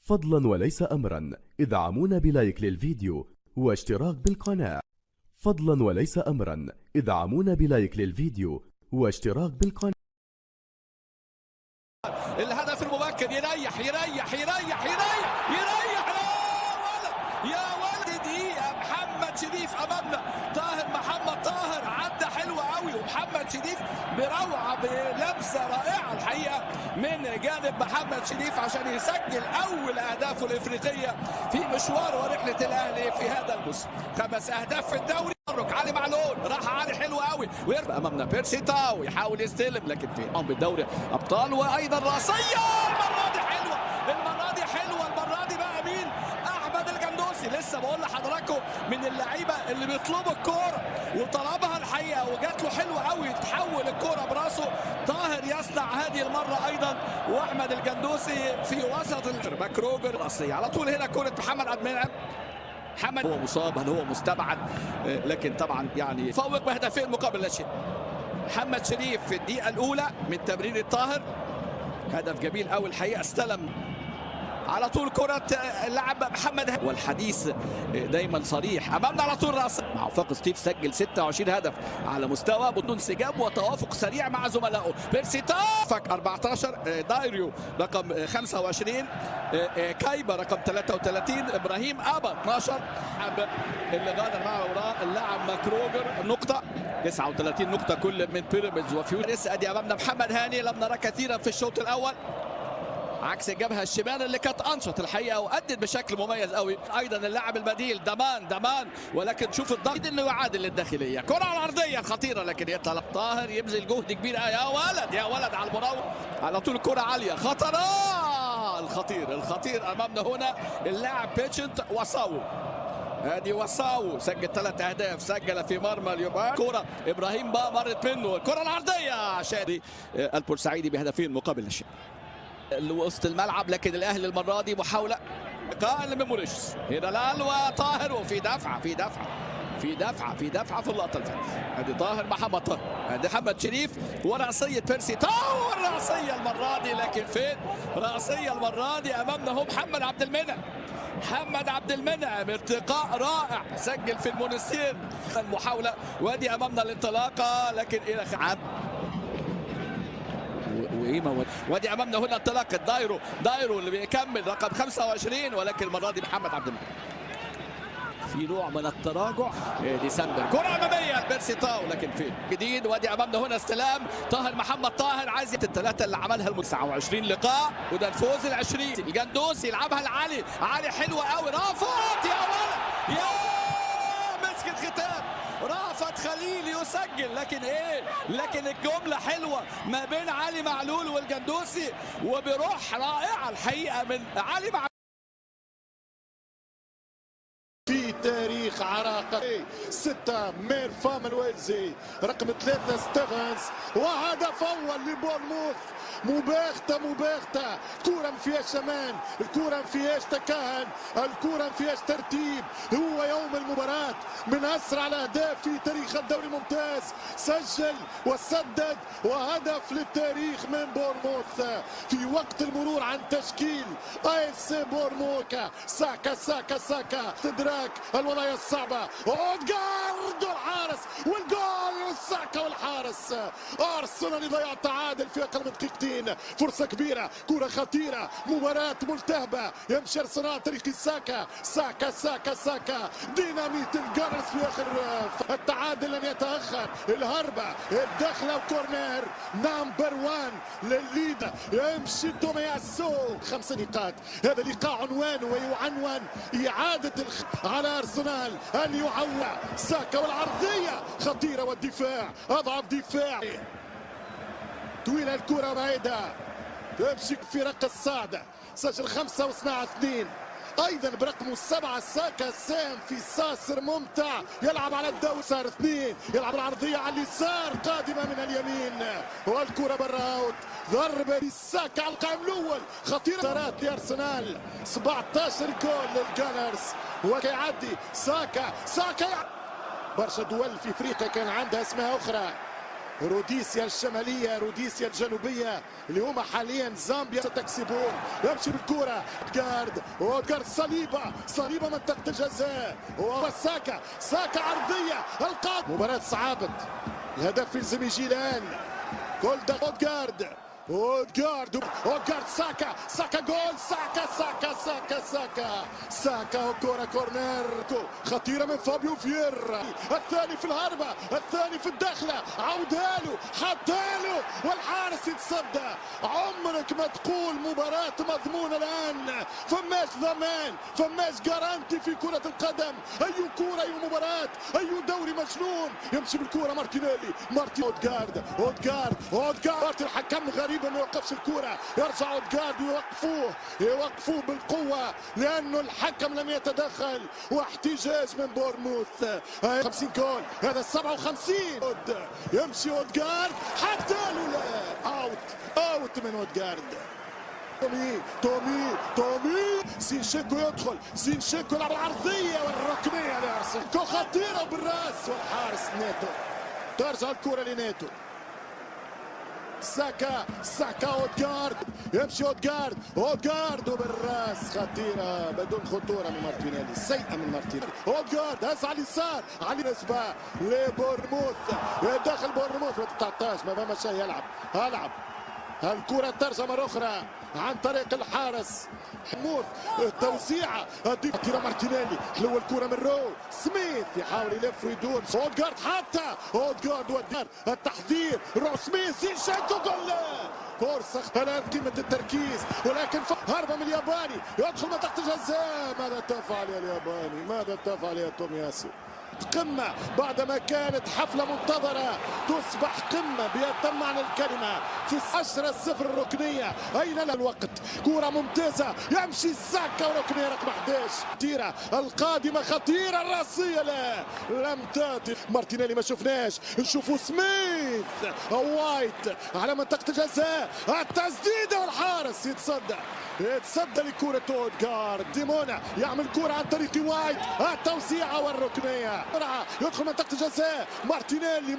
فضلا وليس أمرا ادعمونا بلايك للفيديو واشتراك بالقناة. فضلا وليس أمرا ادعمونا بلايك للفيديو واشتراك بالقناة. الهدف المبكر يريح يريح يريح يريح يريح يا ولد دقيقة. محمد شريف أمامنا، طاهر محمد طاهر عدى حلوة قوي، ومحمد شريف بروعة بلمسة رائعة الحقيقة من جانب محمد شريف عشان يسجل أول أهدافه الإفريقية في مشوار ورحلة الأهلي في هذا الموسم. 5 أهداف في الدوري. علي معلول راح علي حلو قوي، ويرفع امامنا بيرسي تاو يحاول يستلم، لكن في بالدوري ابطال وايضا راسيه. المره دي حلوه، المره دي حلوه، المره دي بقى مين؟ احمد الجندوسي. لسه بقول لحضراتكم من اللعيبه اللي بيطلبوا الكوره وطلبها الحقيقه وجات له حلوه قوي، تحول الكوره براسه. طاهر يصنع هذه المره ايضا، واحمد الجندوسي في وسط ماكروجر راسيه على طول. هنا كره محمد عبد المنعم. محمد هو مصاب، هل هو مستبعد؟ لكن طبعا يعني فوق بهدفين مقابل لا شيء. محمد شريف في الدقيقة الأولى من تمرير الطاهر، هدف جميل أوي الحقيقة. استلم على طول كرة اللاعب محمد، والحديث دايما صريح. أمامنا على طول رأس مع وفاق ستيف، سجل 26 هدف على مستوى بدون انسجام وتوافق سريع مع زملائه. بيرسي تافك 14، دايريو رقم 25، كايبا رقم 33، إبراهيم أبا 12. اللي غادر معه وراء اللاعب ماكروجر نقطة، 39 نقطة كل من بيراميدز وفيوريس. أدي أمامنا محمد هاني، لم نرى كثيرا في الشوط الأول عكس الجبهه الشمال اللي كانت انشط الحقيقه وادت بشكل مميز قوي. ايضا اللاعب البديل دمان، ولكن شوف الضغط انه يعادل للداخليه. كره على الارضيه خطيره، لكن يطلع طاهر يبذل جهد كبير. يا ولد على المراوغ على طول، كره عاليه خطره. الخطير امامنا هنا اللاعب بيتشنت وساو. ادي وساو سجل 3 اهداف، سجل في مرمى اليوبان. كره ابراهيم با مرت منه، الكره العرضيه شادي البورسعيدي بهدفين مقابل لا شيء وسط الملعب. لكن الاهلي المره دي محاوله قائل من موريشيوس. هنا الان وطاهر، وفي دفعه في اللقطه اللي فاتت. ادي طاهر محمد طاهر، ادي محمد شريف وراسيه بيرسي تاو. الراسيه المره دي، لكن فين راسيه المره دي؟ امامنا هو محمد عبد المنعم ارتقاء رائع، سجل في المونستير المحاوله. وادي امامنا الانطلاقه، لكن الى وادي امامنا هنا انطلاقه دايرو اللي بيكمل رقم 25، ولكن المره دي محمد عبد المنعم في نوع من التراجع. ديسمبر كره اماميه لبيرسي تاو، لكن فين جديد. وادي امامنا هنا استلام طاهر محمد طاهر، عايز الثلاثه اللي عملها 29 لقاء، وده الفوز ال20. الجندوسي يلعبها لعلي حلوه قوي، رافت يا ولد مسك الختام رافت خليل يسجل. لكن الجمله حلوه ما بين علي معلول والجندوسي، وبروح رائعه الحقيقه من علي معلول. في تاريخ عراقة 6 ميرفام الويلزي، رقم 3 ستيفنز، وهدف اول لبورنموث. مباغته، كورة ما فيهاش امان، الكورة ما فيهاش تكهن، الكورة ما فيهاش ترتيب. هو يوم المباراة من اسرع الاهداف في تاريخ الدوري الممتاز، سجل وسدد، وهدف للتاريخ من بورنموث في وقت المرور عن تشكيل AS بورنموث. ساكا استدراك الوضعية الصعبة، اودجارد الحارس والجول، ساكا والحارس. ارسنال يضيع التعادل في اقل من دقيقتين. فرصة كبيرة، كرة خطيرة، مباراة ملتهبة، يمشي ارسنال طريق ساكا ديناميت الجرس في اخر التعادل لن يتاخر. الهربة، الدخلة وكورنر نمبر 1 للليدا، يمشي تومياسو. 5 نقاط، هذا لقاء عنوان ويعنون إعادة على أرسنال أن يعوع. ساكا والعرضية خطيرة، والدفاع أضعف دفاع. طويلة الكرة بعيدة، تمشي في رق الصاعدة، سجل 5 وصنع 2. ايضا برقم 7 ساكا سام في ساسر ممتع، يلعب على الدو، صار 2، يلعب العرضيه على اليسار قادمه من اليمين، والكره برا اوت. ضربه ساكا على القائم الاول خطيره لارسنال. 17 جول للجانرز، وكيعدي ساكا برشا دول في افريقيا كان عندها اسماء اخرى. روديسيا الشمالية روديسيا الجنوبية اللي هما حاليا زامبيا ستكسبون. يمشي بالكرة اودغارد صليبة منطقة الجزاء وساكا عرضية القاط. مباراة صعبت الهدف يلزم يجي الآن. جول اودغارد ساكا جول ساكا وكرة كورنر خطيرة من فابيو فييرا. الثاني في الهربة الثاني في الدخلة عودها له حطها له والحارس يتصدى. عمرك ما تقول مباراة مضمونة الآن. فماش ضمان فماش جارانتي في كرة القدم. أي كرة أي مباراة أي دوري مجنون. يمشي بالكرة مارتينيلي اودغارد الحكم غريبة ما يوقفش الكرة. يرجع اودغارد يوقفوه بالقوة لأنه الحكم لم يتدخل. واحتجاج من بورموث. 50 جول هذا 57. يمشي اودغارد حتى له اوت من اودغارد. تومي سينشيكو يدخل يلعب العرضية والركنية لأرسنال خطيرة بالراس والحارس نيتو. ترجع الكرة لنيتو. ساكا اودغارد يمشي اودغارد وبالراس خطيره بدون خطوره من مارتينيلي سيئه من مارتينيلي. اودغارد هز على اليسار على نسبه لبورموث داخل بورموث ما تتعطاش ما فما شيء يلعب الكره ترجع مره اخرى عن طريق الحارس حموث. التوزيعه خطيره مارتينيلي حلوه الكره من رو سميث يحاول يلف ويدور. اودغارد التحذير رو سميث يشكو جول. فرصه الان قمه التركيز ولكن هربه من الياباني يدخل منطقه الجزاء. ماذا تفعل يا الياباني ماذا تفعل يا تومياسو. قمة بعدما كانت حفلة منتظرة تصبح قمة بأتم معنى الكلمة. في 10-0 الركنية. أين الوقت؟ كرة ممتازة يمشي ساكا وركنية رقم 11 خطيرة القادمة خطيرة الرأسية لم تأتي. مارتينيلي ما شفناش نشوفوا سميث وايت على منطقة الجزاء التسديدة والحارس يتصدى لكرة اودغارد. ديمونا يعمل كرة عن طريق وايت التوسيعة والركنية يدخل منطقة الجزاء. مارتينيلي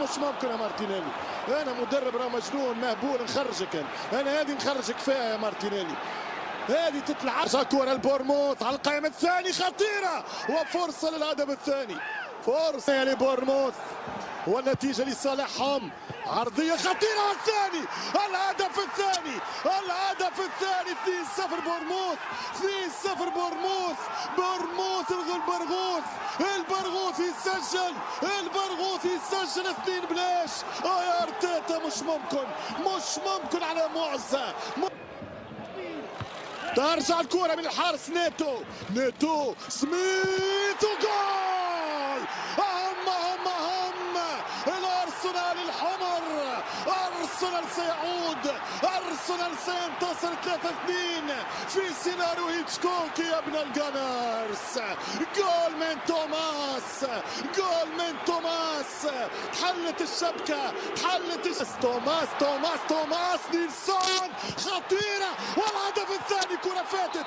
مش ممكن يا مارتينيلي. أنا مدرب راه مجنون مهبول نخرجك أنا هذه نخرجك فيها يا مارتينيلي. هذه تتلعب كرة البورموث على القائم الثاني خطيرة وفرصة للهدف الثاني. فرصة لبورموث والنتيجة لصالحهم. عرضية خطيرة والثاني الهدف الثاني 2-0 بورموث البرغوث يسجل 2 بلاش. يا ارتيتا مش ممكن على معزة. ترجع الكرة من الحارس نيتو سميث وجول. هم الارسنال الحمر. ارسنال سيعود ارسنال سينتصر 3-2 في سيناريو هيتشكوك يا ابن الجانرز. جول من توماس تحلت الشبكة توماس نيلسون خطيرة والهدف الثاني. كرة فاتت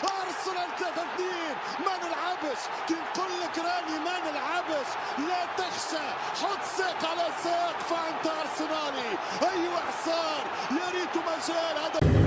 أرسنال 3-2. ما نلعبش كي نقول لك راني ما نلعبش. لا تخشى حط ساق على ساق فأنت أرسنالي. أي إعصار يا ريت مجال هذا.